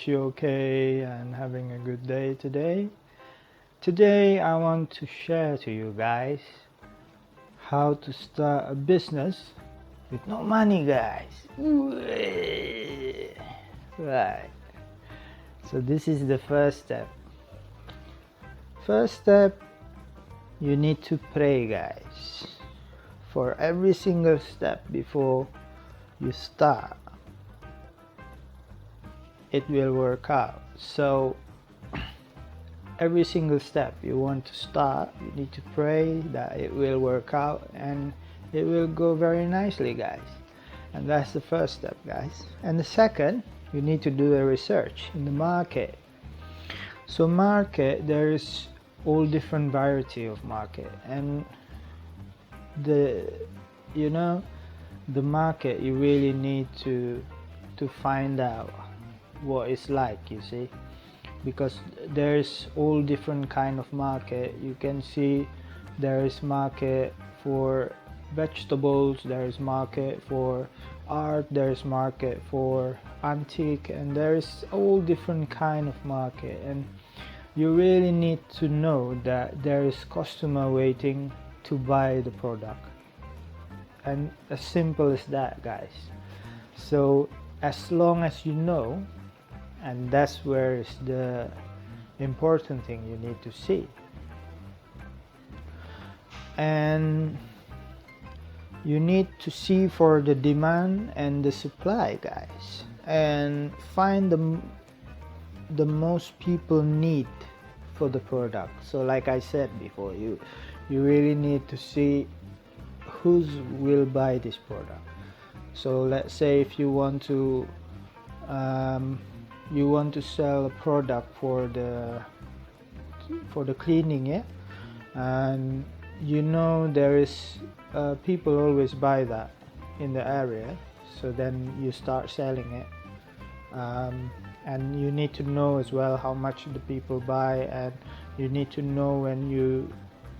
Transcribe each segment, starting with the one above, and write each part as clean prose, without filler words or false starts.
hope you're okay and having a good day today. Today I want to share to you guys how to start a business with no money, guys. Right. So this is the first step. First step, you need to pray, guys, for every single step before you start. It will work out. So every single step you want to start, you need to pray that it will work out and it will go very nicely, guys. And that's the first step, guys. And the second, you need to do a research in the market. So market, there is all different variety of market, and the market, you really need to find out what it's like, you see, because there's all different kind of market. You can see there is market for vegetables, there is market for art, there is market for antique, and there is all different kind of market. And you really need to know that there is customer waiting to buy the product, and as simple as that, guys. So as long as you know, and that's where is the important thing you need to see, and you need to see for the demand and the supply, guys, and find the most people need for the product. So like I said before, you really need to see who will buy this product. So let's say if you want to sell a product for the cleaning, yeah, and there is people always buy that in the area, so then you start selling it, and you need to know as well how much the people buy, and you need to know when you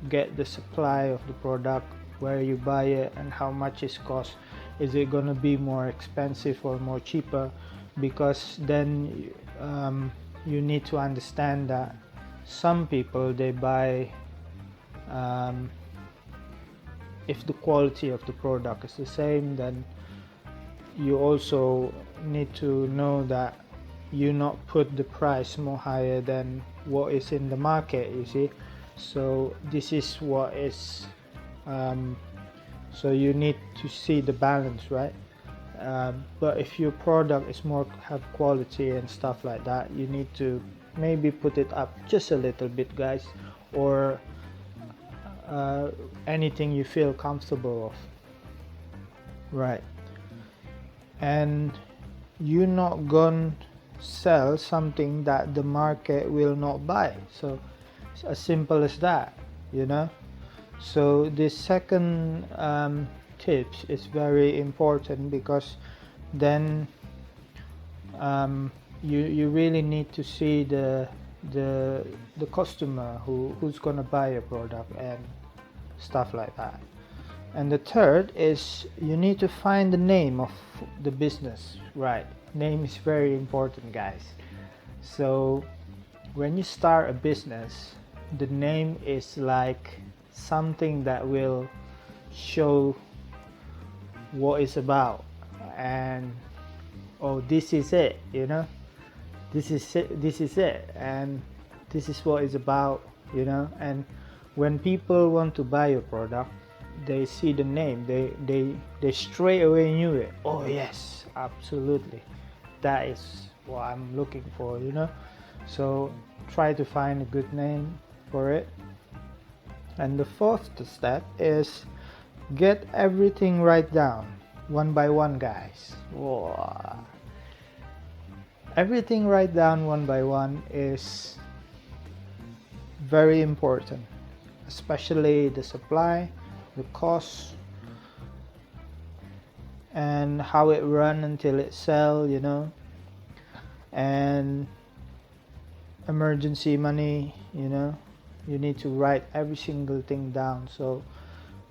get the supply of the product, where you buy it and how much it costs. Is it gonna be more expensive or more cheaper? Because then you need to understand that some people, they buy if the quality of the product is the same, then you also need to know that you not put the price more higher than what is in the market, you see. So this is what is so you need to see the balance, right? But if your product is more have quality and stuff like that, you need to maybe put it up just a little bit, guys, or anything you feel comfortable of, right? And you're not gonna sell something that the market will not buy. So it's as simple as that, So this second tips is very important, because then you really need to see the customer who's gonna buy a product and stuff like that. And the third is you need to find the name of the business, right? Name is very important, guys. So when you start a business, the name is like something that will show what it's about, and this is it, this is it, and this is what it's about, and when people want to buy your product, they see the name, they straight away knew it. Oh yes, absolutely, that is what I'm looking for, So try to find a good name for it. And the fourth step is get everything right down, one by one, guys. Whoa. Everything right down one by one is very important, especially the supply, the cost, and how it run until it sell, and emergency money, you need to write every single thing down. So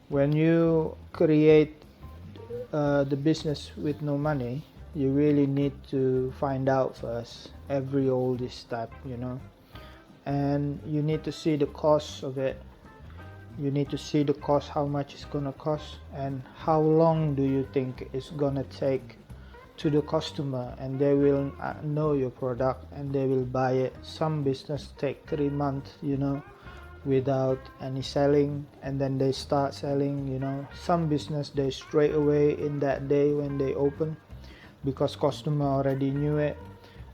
when you create the business with no money, you really need to find out first all this step, and you need to see the cost of it. You need to see the cost, how much it's gonna cost, and how long do you think it's gonna take to the customer, and they will know your product and they will buy it. Some business take 3 months, without any selling, and then they start selling. Some business, they straight away in that day when they open, because customer already knew it.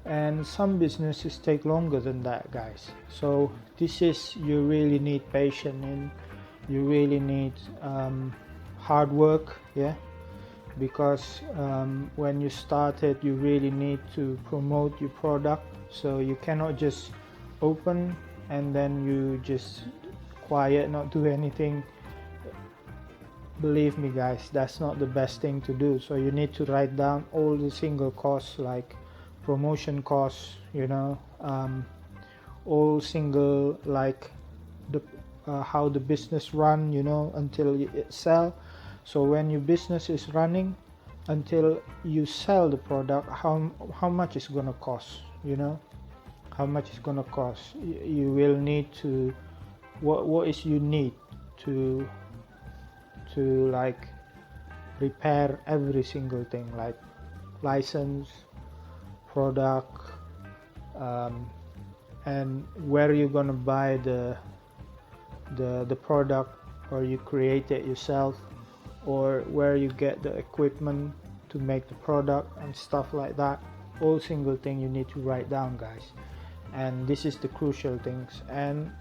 And some businesses take longer than that, guys. So this is, you really need patience, and you really need hard work, because when you started, you really need to promote your product. So you cannot just open and then you just quiet, not do anything. Believe me, guys, that's not the best thing to do. So you need to write down all the single costs, like promotion costs, all single, like the how the business run, until it sell. So when your business is running, until you sell the product, how much it's gonna cost, how much it's gonna cost. You will need to, what is you need to like prepare every single thing, like license, product, and where you're gonna buy the product, or you create it yourself, or where you get the equipment to make the product and stuff like that. All single thing you need to write down, guys. And this is the crucial things. And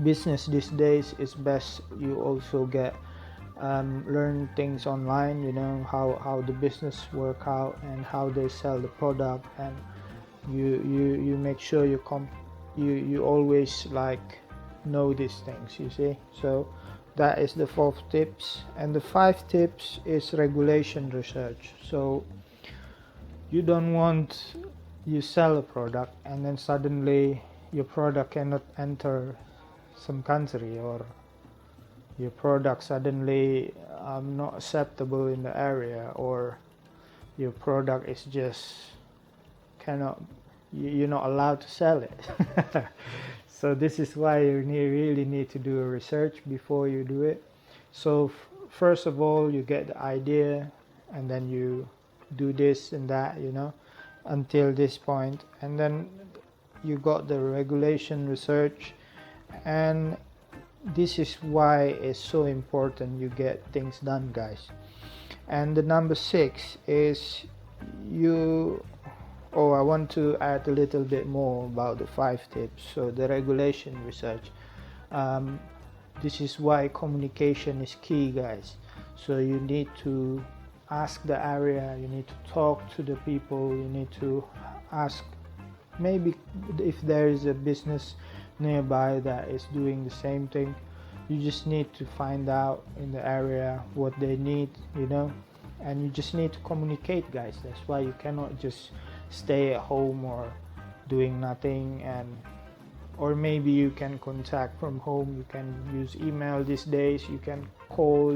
business these days is best you also get learn things online, how the business work out and how they sell the product, and you make sure you always like know these things, you see. So that is the 4 tips. And the 5 tips is regulation research. So you don't want you sell a product and then suddenly your product cannot enter some country, or your product suddenly not acceptable in the area, or your product is just cannot, you're not allowed to sell it. So this is why you really need to do a research before you do it. So first of all, you get the idea, and then you do this and that, until this point, and then you got the regulation research. And this is why it's so important you get things done, guys. And the number 6 is I want to add a little bit more about the 5 tips. So the regulation research, this is why communication is key, guys. So you need to ask the area, you need to talk to the people, you need to ask maybe if there is a business nearby that is doing the same thing. You just need to find out in the area what they need, and you just need to communicate, guys. That's why you cannot just stay at home or doing nothing. Or maybe you can contact from home, you can use email these days, you can call,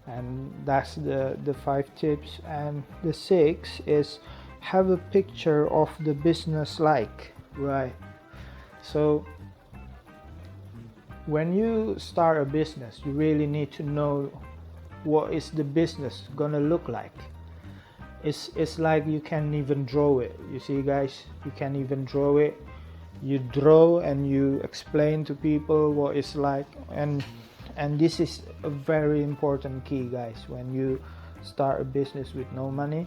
and that's the 5 tips. And the 6 is have a picture of the business, like, right? So when you start a business, you really need to know what is the business gonna look like. It's like you can't even draw it, you see, guys. You can't even draw it. You draw and you explain to people what it's like, and this is a very important key, guys, when you start a business with no money,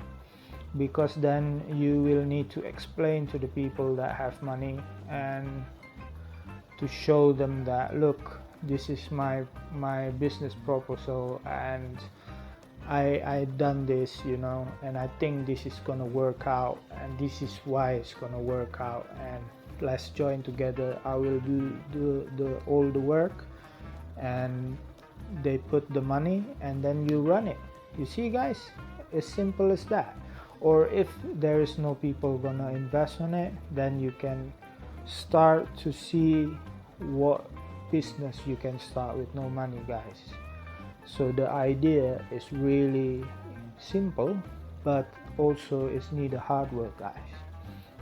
because then you will need to explain to the people that have money, and to show them that, look, this is my business proposal, and I done this, and I think this is gonna work out, and this is why it's gonna work out, and let's join together. I will do all the work, and they put the money, and then you run it. You see, guys, as simple as that. Or if there is no people gonna invest on it, then you can start to see what business you can start with no money, guys. So the idea is really simple, but also it's need a hard work, guys.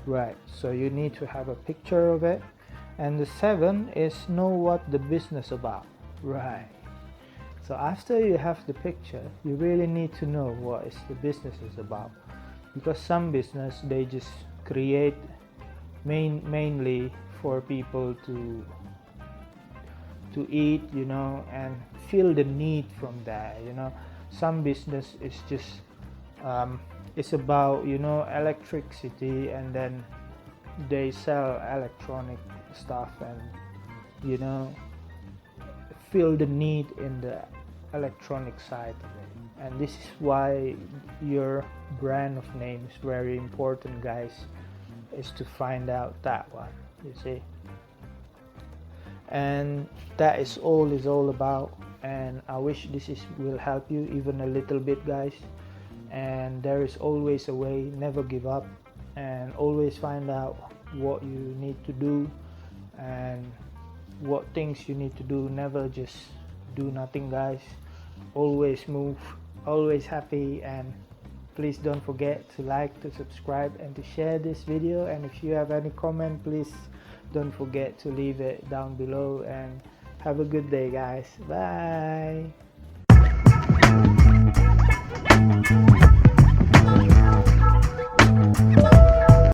Right, so you need to have a picture of it. And the 7 is know what the business about. Right, so after you have the picture, you really need to know what is the business is about, because some business they just create mainly for people to eat, and feel the need from that. Some business is just it's about electricity, and then they sell electronic stuff, and feel the need in the electronic side of it. And this is why your brand of name is very important, guys, is to find out that one, you see. And that is all about, and I wish this will help you even a little bit, guys. And there is always a way. Never give up, and always find out what you need to do and what things you need to do. Never just do nothing, guys. Always move, always happy. And please don't forget to like, to subscribe, and to share this video. And if you have any comment, please don't forget to leave it down below. And have a good day, guys. Bye.